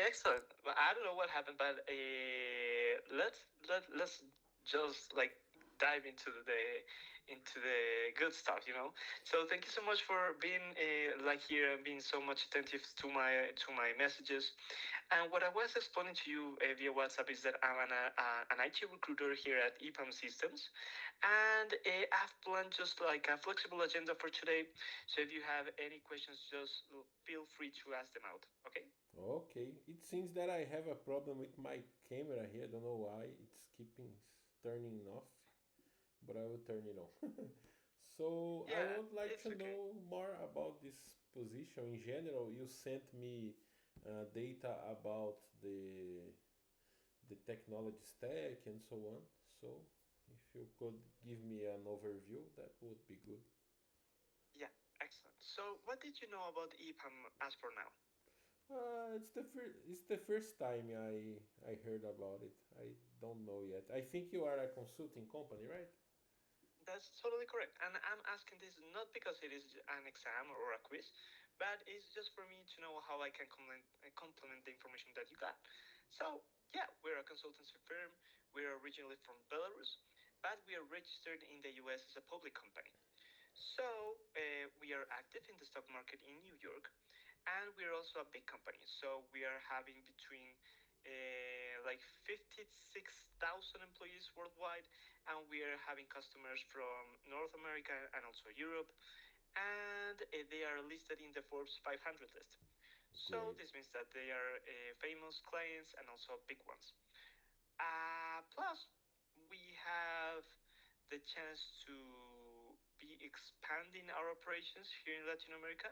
Excellent. Well, I don't know what happened, but let's just like dive into the good stuff, you know. So thank you so much for being like here and being so much attentive to my messages. And what I was explaining to you via WhatsApp is that I'm an IT recruiter here at EPAM Systems, and I've planned just like a flexible agenda for today. So if you have any questions, just feel free to ask them out. Okay. Okay, it seems that I have a problem with my camera here. I don't know why it's keeping turning off, but I will turn it on. So I Yeah, would like it's to okay. know more about this position in general. You sent me data about the technology stack and so on. So if you could give me an overview, that would be good. Yeah, excellent. So, what did you know about EPAM as for now? It's the first time I heard about it. I don't know yet. I think you are a consulting company, right? That's totally correct. And I'm asking this not because it is an exam or a quiz, but it's just for me to know how I can complement the information that you got. So, yeah, we're a consultancy firm. We're originally from Belarus, but we are registered in the US as a public company. So, we are active in the stock market in New York, and we're also a big company. So, we are having between like 56,000 employees worldwide, and we are having customers from North America and also Europe, and they are listed in the Forbes 500 list. So, Great. this means that they are famous clients and also big ones. Plus, we have the chance to be expanding our operations here in Latin America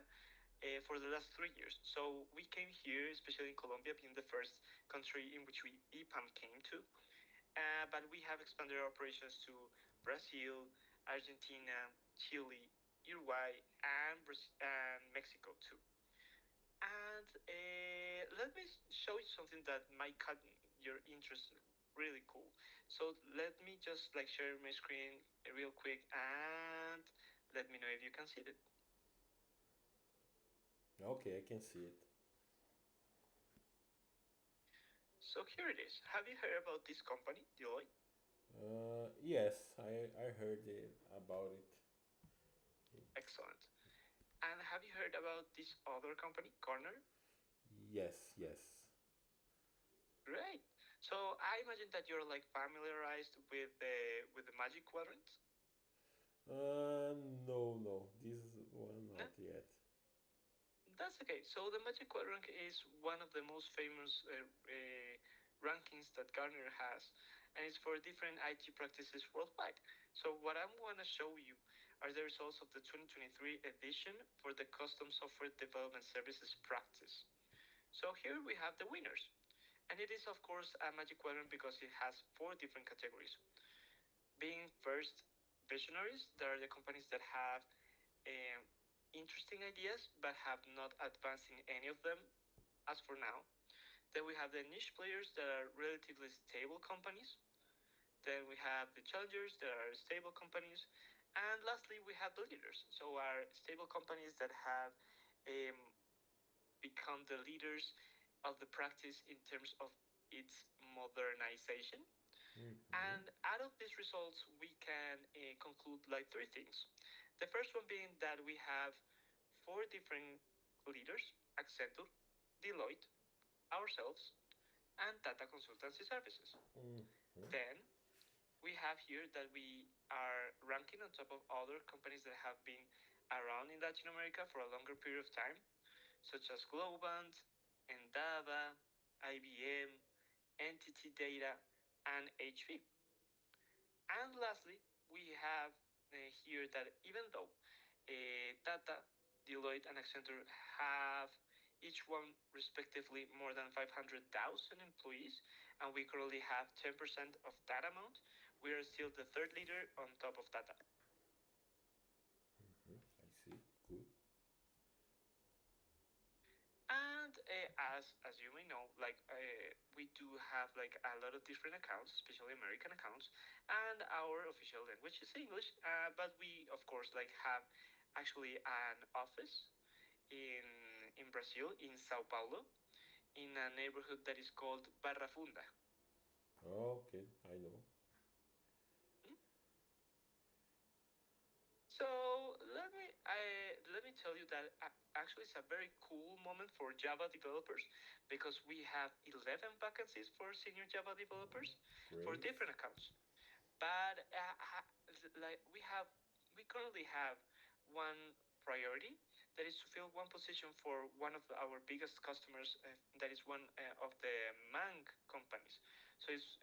for the last 3 years. So we came here, especially in Colombia, being the first country in which we EPAM came to. But we have expanded our operations to Brazil, Argentina, Chile, Uruguay, and Mexico too. And let me show you something that might cut your interest really cool. So let me just like share my screen real quick and let me know if you can see it. Okay, I can see it. So here it is. Have you heard about this company, Deloitte? Yes, I heard it, about it. Excellent. And have you heard about this other company, Gartner? Yes, yes. Great. So I imagine that you're like familiarized with the Magic Quadrant. No, no, this one No? not yet. That's okay. So the Magic Quadrant is one of the most famous rankings that Gartner has, and it's for different IT practices worldwide. So what I want to show you are the results of the 2023 edition for the Custom Software Development Services practice. So here we have the winners, and it is of course a Magic Quadrant because it has four different categories. Being first, visionaries, that are the companies that have um, interesting ideas but have not advanced in any of them as for now. Then we have the niche players that are relatively stable companies. Then we have the challengers that are stable companies. And lastly, we have the leaders. So are stable companies that have um, become the leaders of the practice in terms of its modernization. Mm-hmm. And out of these results, we can conclude like three things. The first one being that we have four different leaders: Accenture, Deloitte, ourselves, and Tata Consultancy Services. Mm-hmm. Then we have here that we are ranking on top of other companies that have been around in Latin America for a longer period of time, such as Globant, Endava, IBM, Entity Data, and HP. And lastly, we have here that even though Tata, Deloitte, and Accenture have each one respectively more than 500,000 employees, and we currently have 10% of that amount, we are still the third leader on top of Tata. Mm-hmm. I see. Good. And as you may know, like we do have like a lot of different accounts, especially American accounts, and our official language is English. But we of course like have actually an office in Brazil, in Sao Paulo, in a neighborhood that is called Barra Funda. Oh, okay, I know. So let me tell you that actually it's a very cool moment for Java developers because we have 11 vacancies for senior Java developers for Great. different accounts. But like we currently have one priority that is to fill one position for one of our biggest customers. That is one of the Mang companies. So it's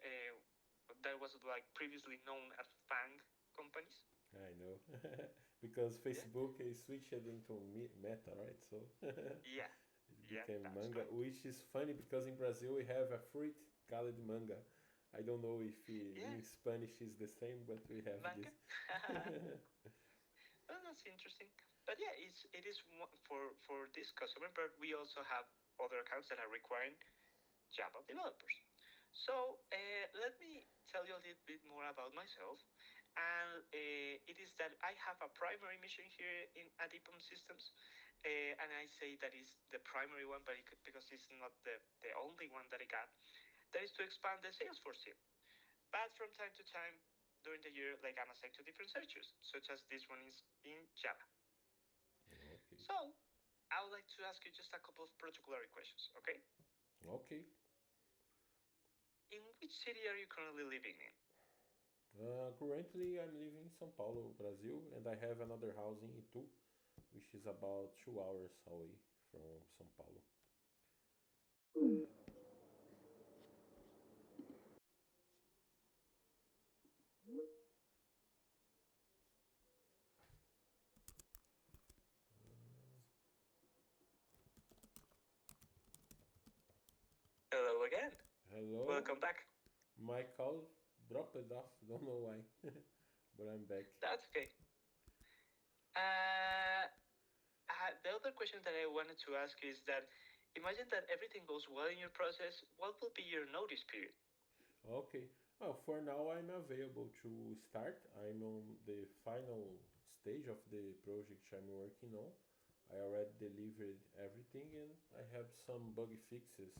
that was like previously known as Fang companies. I know. Because Facebook is switched into Meta, right? So Yeah, it yeah, became that's manga, correct. which is funny because in Brazil we have a fruit called manga. I don't know if Yeah, in Spanish is the same, but we have manga. this. Well, that's interesting. But yeah, it is for this customer, but we also have other accounts that are requiring Java developers. So let me tell you a little bit more about myself. And it is that I have a primary mission here in Adipom Systems. And I say that is the primary one, but because it's not the only one that I got. That is to expand the Salesforce team. But from time to time during the year, like I'm assigned to different searches, such as this one is in Java. Okay. So I would like to ask you just a couple of particular questions, okay? Okay. In which city are you currently living in? Currently, I'm living in São Paulo, Brazil, and I have another house in Itu, which is about 2 hours away from São Paulo. Hello again. Hello. Welcome back. My call dropped off. Don't know why, but I'm back. That's okay. Uh, the other question that I wanted to ask is that imagine that everything goes well in your process. What will be your notice period? Okay. Well, for now, I'm available to start. I'm on the final stage of the project I'm working on. I already delivered everything and I have some bug fixes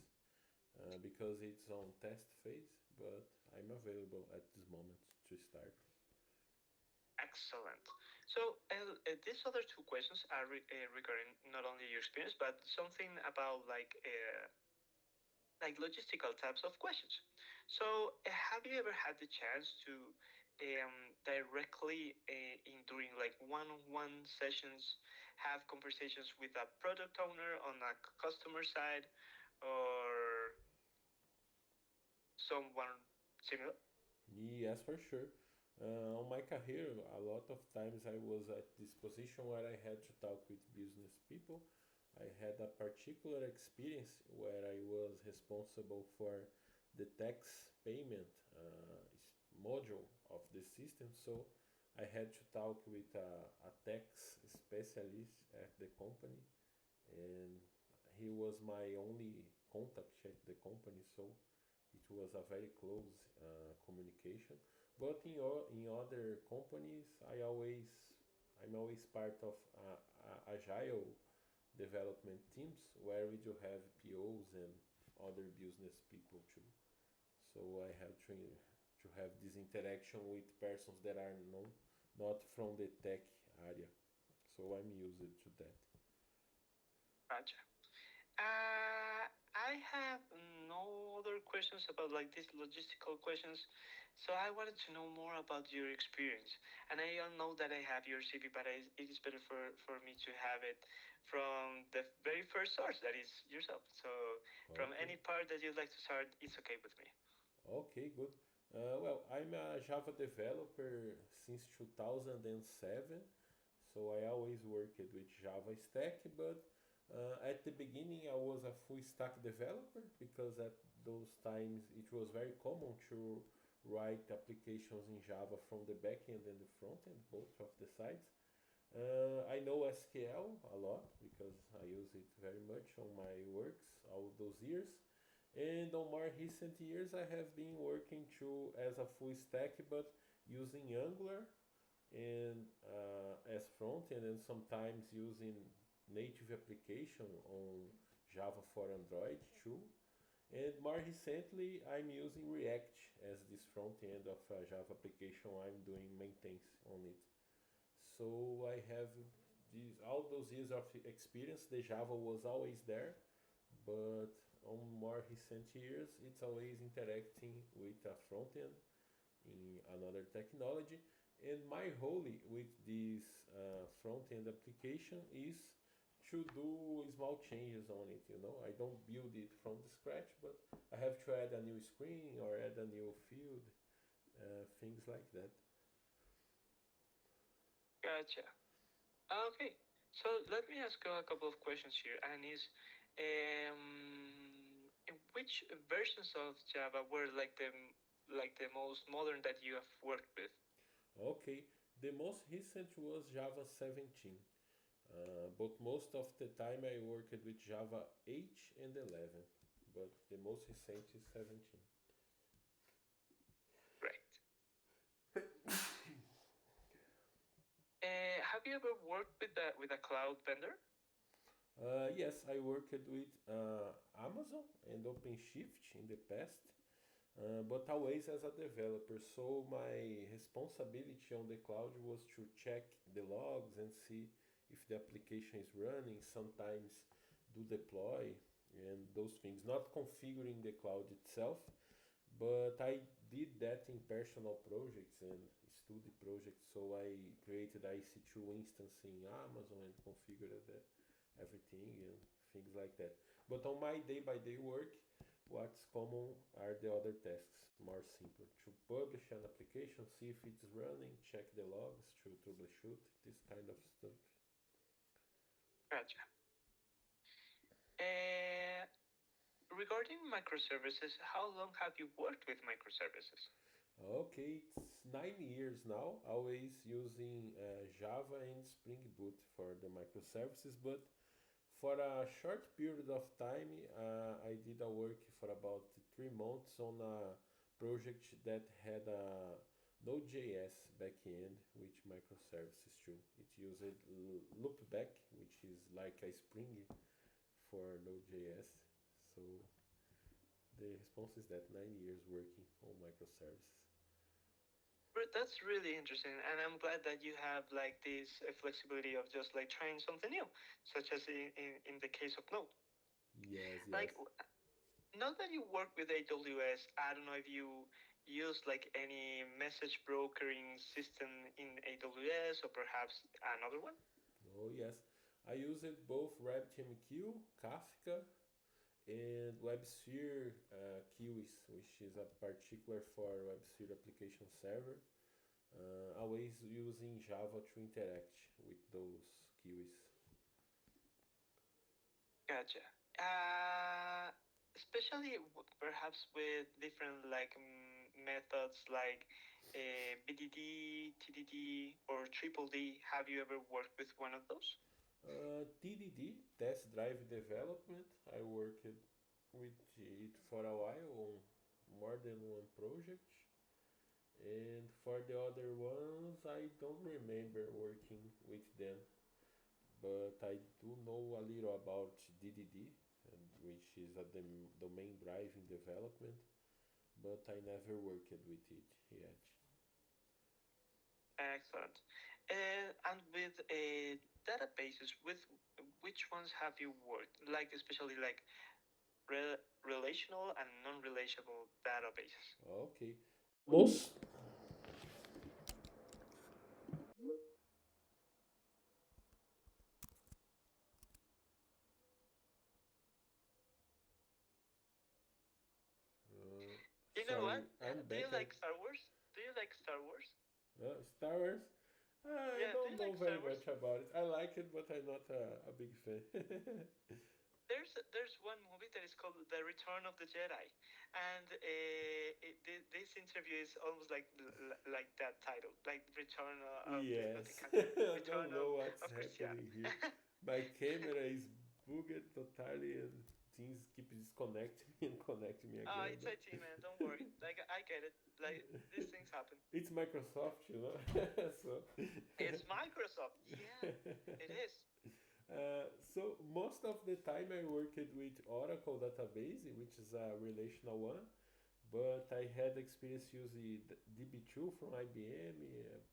because it's on test phase, but I'm available at this moment to start. Excellent. So these other two questions are regarding not only your experience, but something about like logistical types of questions. So, have you ever had the chance to directly in during like one-on-one sessions have conversations with a product owner on a customer side or someone similar? Yes, for sure. On my career, a lot of times I was at this position where I had to talk with business people. I had a particular experience where I was responsible for the tax payment module of the system. So I had to talk with a tax specialist at the company, and he was my only contact at the company. So it was a very close communication. But in other companies, I'm always part of agile development teams where we do have POs and other business people too. So I have to have this interaction with persons that are not from the tech area. So I'm used to that. Gotcha. I have no other questions about like these logistical questions. So I wanted to know more about your experience. And I don't know that I have your CV, but it is better for me to have it from the very first source, that is yourself. So from Okay. any part that you'd like to start, it's okay with me. Okay, good. Well, I'm a Java developer since 2007, so I always worked with Java stack, but at the beginning I was a full stack developer because at those times it was very common to write applications in Java from the backend and the frontend, both of the sides. I know SQL a lot because I use it very much on my works all those years. And on more recent years, I have been working too as a full stack, but using Angular and as front end, and sometimes using native application on Java for Android too. And more recently, I'm using React as this front end of a Java application I'm doing maintenance on it. So I have all those years of experience. The Java was always there, but on more recent years, it's always interacting with a front end in another technology. And my role with this front end application is to do small changes on it. I don't build it from the scratch, but I have to add a new screen or add a new field, things like that. Gotcha. Okay, so let me ask you a couple of questions here, and which versions of Java were like the most modern that you have worked with? Okay, the most recent was Java 17, but most of the time I worked with Java 8 and 11, but the most recent is 17. Great. Have you ever worked with a cloud vendor? Yes, I worked with Amazon and OpenShift in the past, but always as a developer. So my responsibility on the cloud was to check the logs and see if the application is running. Sometimes do deploy and those things. Not configuring the cloud itself, but I did that in personal projects and study projects. So I created IC2 instance in Amazon and configured everything and things like that. But on my day by day work, what's common are the other tasks, more simpler. To publish an application, see if it's running, check the logs, to troubleshoot, this kind of stuff. Gotcha. Uh, Regarding microservices, how long have you worked with microservices? Okay, it's 9 years now, always using Java and Spring Boot for the microservices, but for a short period of time, I did a work for about 3 months on a project that had a Node.js backend with microservices too. It used loopback, which is like a Spring for Node.js. So the response is that 9 years working on microservices. But that's really interesting, and I'm glad that you have like this flexibility of just like trying something new, such as in the case of Node. Yes, Like, yes. now that you work with AWS, I don't know if you use like any message brokering system in AWS or perhaps another one. Oh, yes. I use it both RabbitMQ, Kafka, and WebSphere queues, which is a particular for WebSphere application server. Always using Java to interact with those queues. Gotcha. Especially perhaps with different like methods like BDD, TDD, or Triple D. Have you ever worked with one of those? TDD, Test Drive Development, I worked with it for a while on more than one project. And for the other ones, I don't remember working with them, but I do know a little about DDD, which is a domain driving development, but I never worked with it yet. Excellent. And with databases, with which ones have you worked? Like especially like relational and non-relational databases. Okay. Most You know Sorry, what? I'm Do you back. like Star Wars? Do you like Star Wars? Star Wars. I Yeah, do don't you know like very Star Wars? much about it. I like it, but I'm not a big fan. There's one movie that is called The Return of the Jedi, and this interview is almost like that title, like Return of the not the Yes, Count, I Return don't know what's of Christian. happening here. My camera is bugged totally, and things keep disconnecting me and connecting me again. It's IT, man. Don't worry. Like I get it. Like these things happen. It's Microsoft, so It's Microsoft. Yeah, it is. So most of the time I worked with Oracle database, which is a relational one, but I had experience using DB2 from IBM,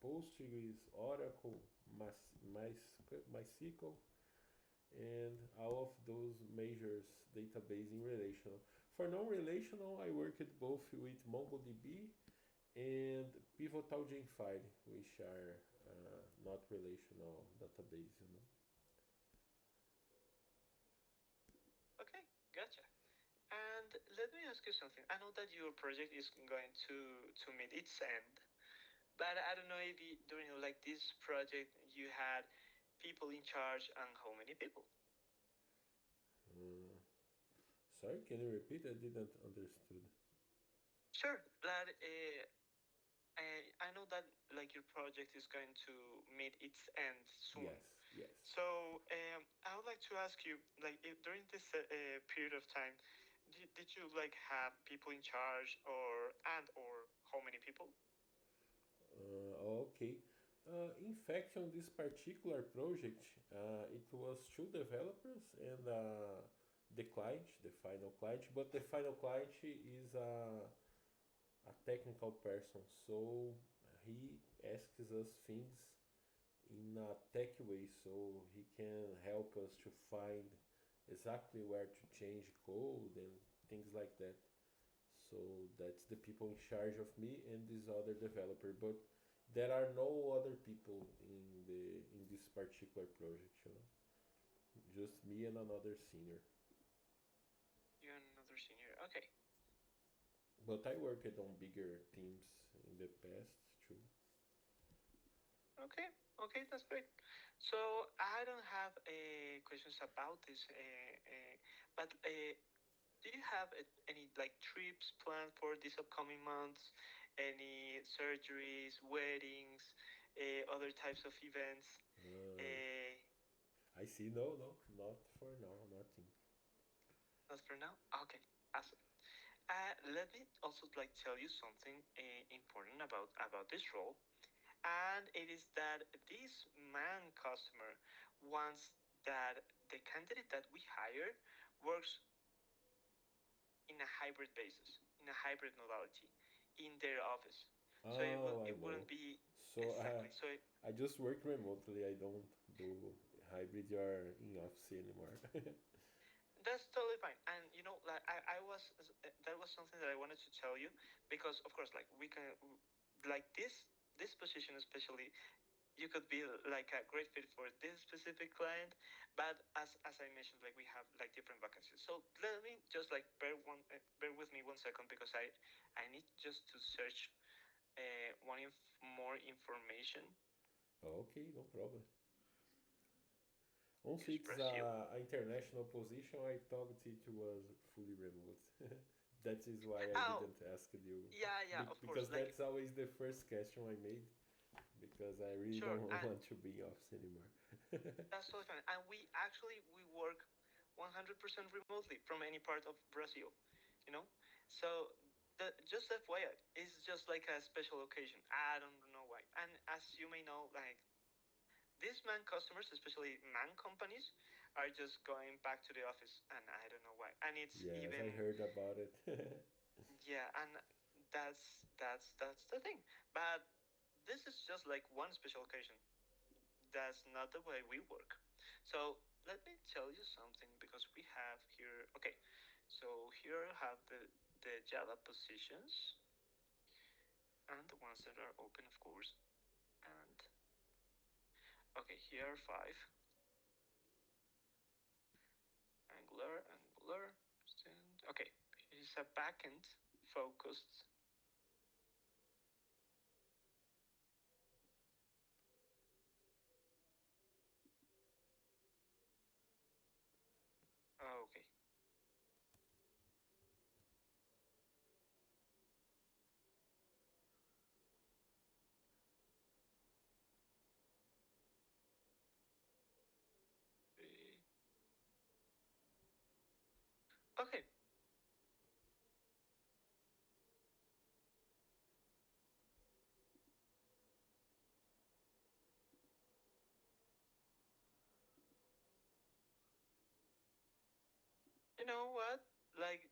Postgres, Oracle, MySQL, and all of those measures database in relational. For non-relational, I worked both with MongoDB and Pivotal File, which are not relational database, you know. Okay, gotcha. And let me ask you something. I know that your project is going to meet its end, but I don't know if you, during like this project you had people in charge and how many people. Uh, Sorry, can you repeat? I didn't understood. Sure, but I know that like your project is going to meet its end soon. Yes, yes. So I would like to ask you, like, if during this period of time, did you like have people in charge, or how many people? Okay. In fact, on this particular project, it was two developers and the client, the final client. But the final client is a technical person, so he asks us things in a tech way, so he can help us to find exactly where to change code and things like that. So that's the people in charge of me and this other developer. But there are no other people in this particular project, you know. Just me and another senior. You're another senior. Okay. But I worked on bigger teams in the past too. Okay. Okay, that's great. So I don't have questions about this, but do you have any like trips planned for these upcoming months? Any surgeries, weddings, other types of events? Uh, Uh, I see. No, no, not for now. Nothing. Not for now. Okay, awesome. Let me also like tell you something important about this role, and it is that this man customer wants that the candidate that we hire works in a hybrid basis, in a hybrid modality, in their office. So Oh, I it wouldn't know. be So exactly. So I just work remotely. I don't do hybrid or in office anymore. that's totally fine. And you know, like I was that was something that I wanted to tell you because of course, like we can like this position especially you could be like a great fit for this specific client, but as I mentioned, like we have like different vacancies. So let me just like bear with me 1 second because I need just to search more information. Okay, no problem. Also, it's Express you. a international position. I thought it was fully remote. That is why I Oh, didn't ask you, yeah, of course. because Like that's always the first question I made. Because I really sure, don't and want to be in office anymore. that's totally fine. And we work 100% remotely from any part of Brazil, you know. So just FYI, it's just like a special occasion. I don't know why. And as you may know, like these man customers, especially man companies, are just going back to the office, and I don't know why. And it's Yes, I even heard about it. yeah, and that's the thing. But this is just like one special occasion. That's not the way we work. So let me tell you something because we have here. Okay, so here I have the Java positions and the ones that are open, of course. And okay, here are five: Angular. And okay, it's a backend focused. Okay, okay, You know what? Like,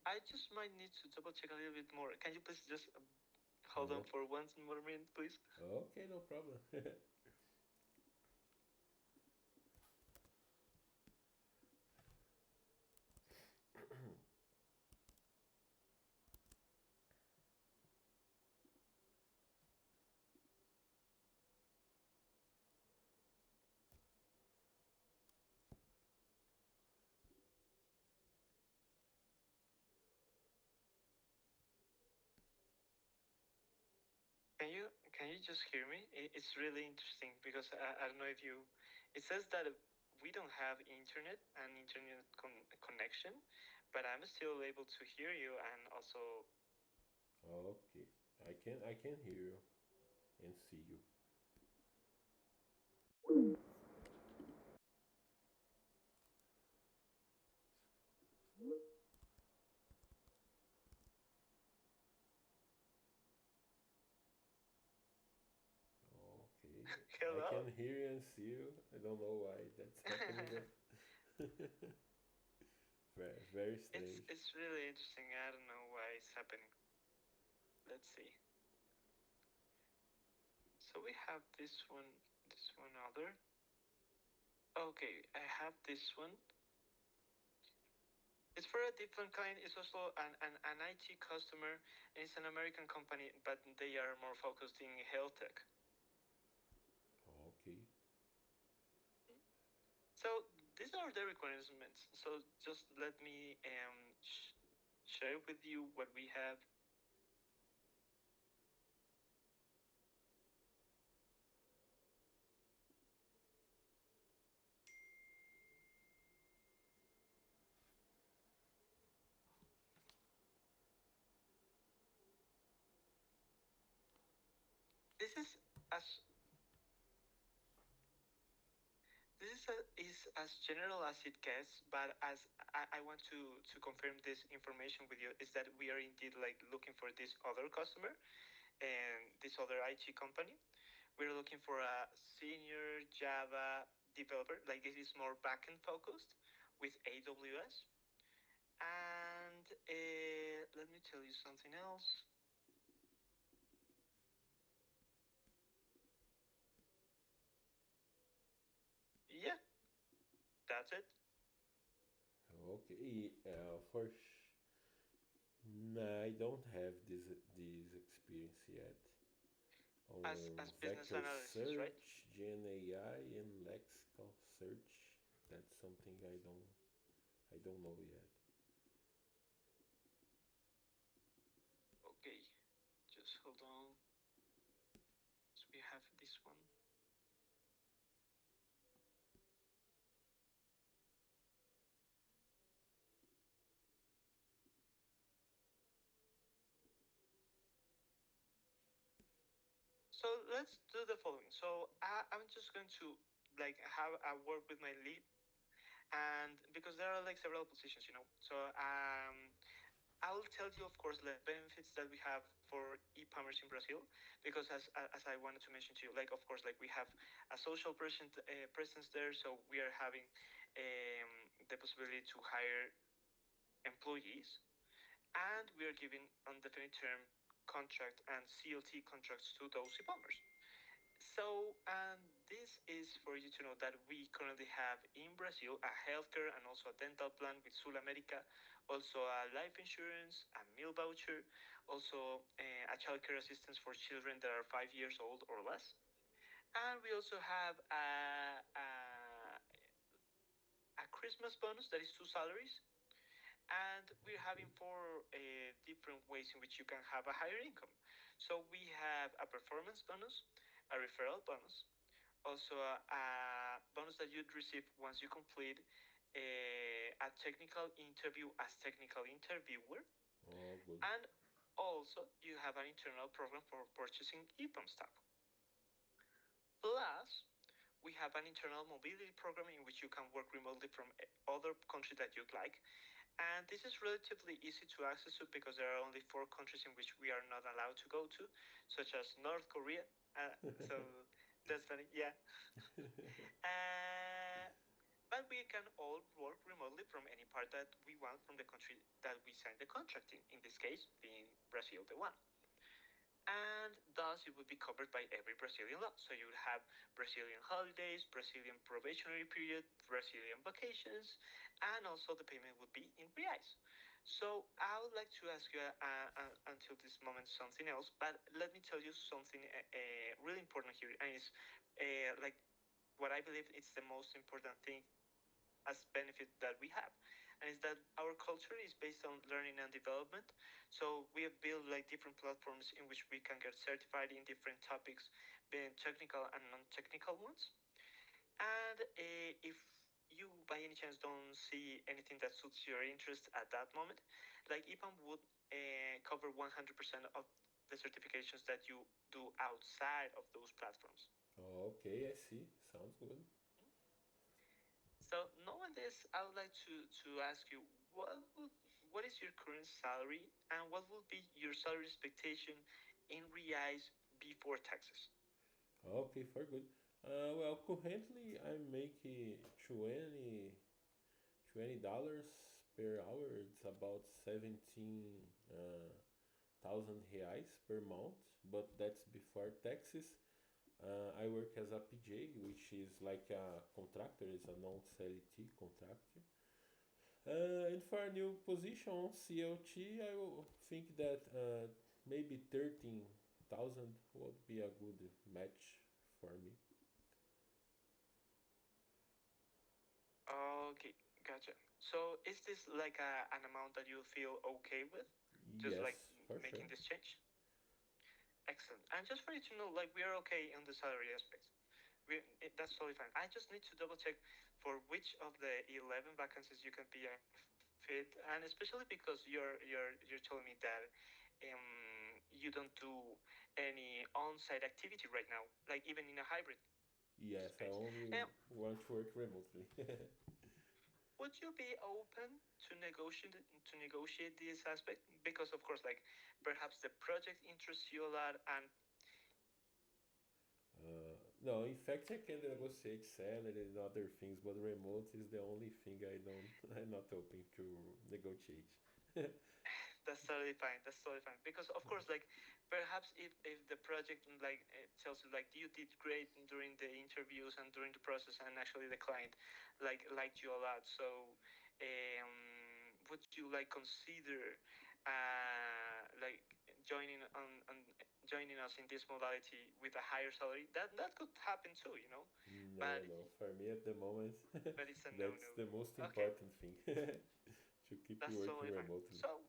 I just might need to double check a little bit more. Can you please just hold on for one more minute, please? Okay, no problem. Can you just hear me? It's really interesting because I don't know if you. It says that we don't have internet and internet connection, but I'm still able to hear you and also. Okay, I can hear you and see you. Okay, I Hello. can hear you and see you. I don't know why that's happening, but very it's strange. it's really interesting. I don't know why it's happening. Let's see. So we have this one other. Okay, I have this one. It's for a different kind. It's also an IT customer. And it's an American company, but they are more focused in health tech. Okay. So these are the requirements. So just let me share with you what we have. This is as is as general as it gets, but as I want to confirm this information with you is that we are indeed like looking for this other customer and this other IT company. We're looking for a senior Java developer. Like this is more backend focused with AWS. And let me tell you something else. Yeah, that's it. Okay. No, I don't have this experience yet. As On business vector analysis, right? search, Gen AI, and lexical search, that's something I don't know yet. Okay, just hold on. So we have this one. So let's do the following. So I'm just going to like have a work with my lead, and because there are like several positions, So I'll tell you, of course, the benefits that we have for e-commerce in Brazil, because as I wanted to mention to you, like of course, like we have a social presence there, so we are having the possibility to hire employees, and we are giving on definite term contract and CLT contracts to those e-commerce. So, and this is for you to know that we currently have in Brazil a healthcare and also a dental plan with SulAmérica, also a life insurance, a meal voucher, also a childcare assistance for children that are 5 years old or less. And we also have a Christmas bonus that is 2 salaries. And we're having four different ways in which you can have a higher income. So we have a performance bonus, a referral bonus, also a bonus that you'd receive once you complete a technical interview as technical interviewer. Oh, good. And also you have an internal program for purchasing EPAM staff. Plus, we have an internal mobility program in which you can work remotely from other country that you'd like. And this is relatively easy to access to because there are only 4 countries in which we are not allowed to go to, such as North Korea. So that's funny, yeah. uh, but we can all work remotely from any part that we want from the country that we signed the contract in this case being Brazil, the one. And thus it would be covered by every Brazilian law. So you would have Brazilian holidays, Brazilian probationary period, Brazilian vacations, and also the payment would be in reais. So I would like to ask you until this moment something else, but let me tell you something really important here, and it's like what I believe it's the most important thing as benefit that we have, and is that our culture is based on learning and development. So we have built like different platforms in which we can get certified in different topics, being technical and non-technical ones. And if you by any chance don't see anything that suits your interest at that moment, like EPAM would cover 100% of the certifications that you do outside of those platforms. Okay, I see. Sounds good. So knowing this, I would like to ask you what is your current salary and what will be your salary expectation in reais before taxes? Okay, very good. Well, currently I'm making $20 per hour. It's about 17,000 reais per month, but that's before taxes. I work as a PJ, which is like a contractor, is a non-CLT contractor. And for a new position on CLT, I will think that maybe 13,000 would be a good match for me. Okay, gotcha. So is this like an amount that you feel okay with? Just like Yes, for sure. making this change? Excellent. And just for you to know, like we are okay on the salary aspect. That's totally fine. I just need to double check for which of the 11 vacancies you can be a fit, and especially because you're telling me that you don't do any on-site activity right now, like even in a hybrid Yes, I space. only want to work remotely. Would you be open to negotiate this aspect? Because of course, like perhaps the project interests you a lot, and No, in fact, I can negotiate salary and other things, but remote is the only thing I don't. I'm not open to negotiate. that's totally fine. That's totally fine. Because of course, like perhaps if the project like tells you like you did great during the interviews and during the process, and actually the client like liked you a lot. So, would you like consider like joining us in this modality with a higher salary? That could happen too, you know. No, But no. For me at the moment, but it's a no that's no. the most Okay, important thing to keep that's working totally fine. remotely. So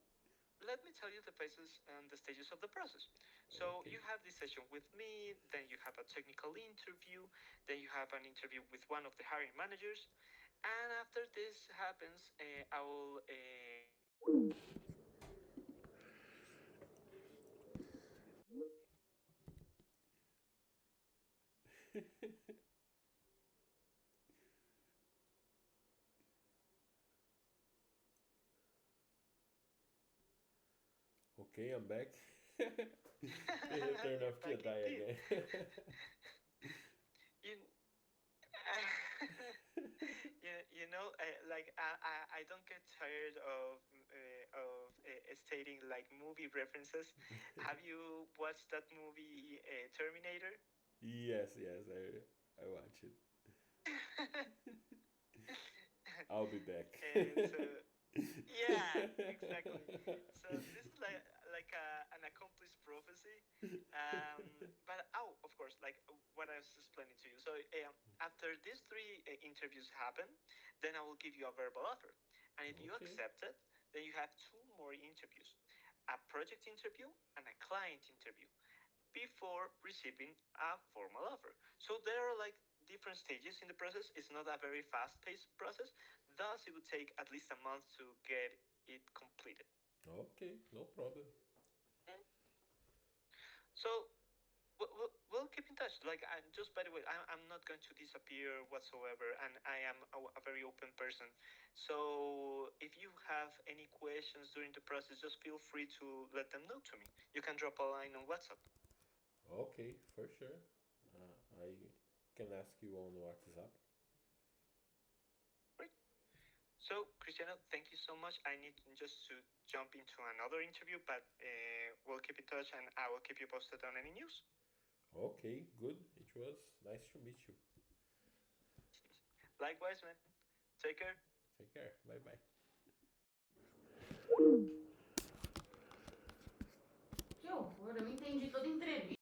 let me tell you the phases and the stages of the process. So Okay. you have this session with me, then you have a technical interview, then you have an interview with one of the hiring managers, and after this happens, I will. Okay, I'm back. Can you turn You're off back Jedi indeed. again? You, you know, like I don't get tired of stating like movie references. Have you watched that movie Terminator? Yes, yes, I watch it. I'll be back. And so yeah, exactly. So this is like an accomplished prophecy. But oh, of course, like what I was explaining to you. So after these three interviews happen, then I will give you a verbal offer, and if you Okay. accept it, then you have two more interviews, a project interview and a client interview before receiving a formal offer. So there are like different stages in the process. It's not a very fast paced process. Thus, it would take at least a month to get it completed. Okay, no problem. Mm. So we'll keep in touch. just by the way, I'm not going to disappear whatsoever, and I am a very open person. So if you have any questions during the process, just feel free to let them know to me. You can drop a line on WhatsApp. Okay, for sure. I can ask you on WhatsApp. Great. So, Cristiano, thank you so much. I need just to jump into another interview, but we'll keep in touch, and I will keep you posted on any news. Okay, good. It was nice to meet you. Likewise, man. Take care. Take care. Bye bye. Que horror, eu não entendi toda a entrevista.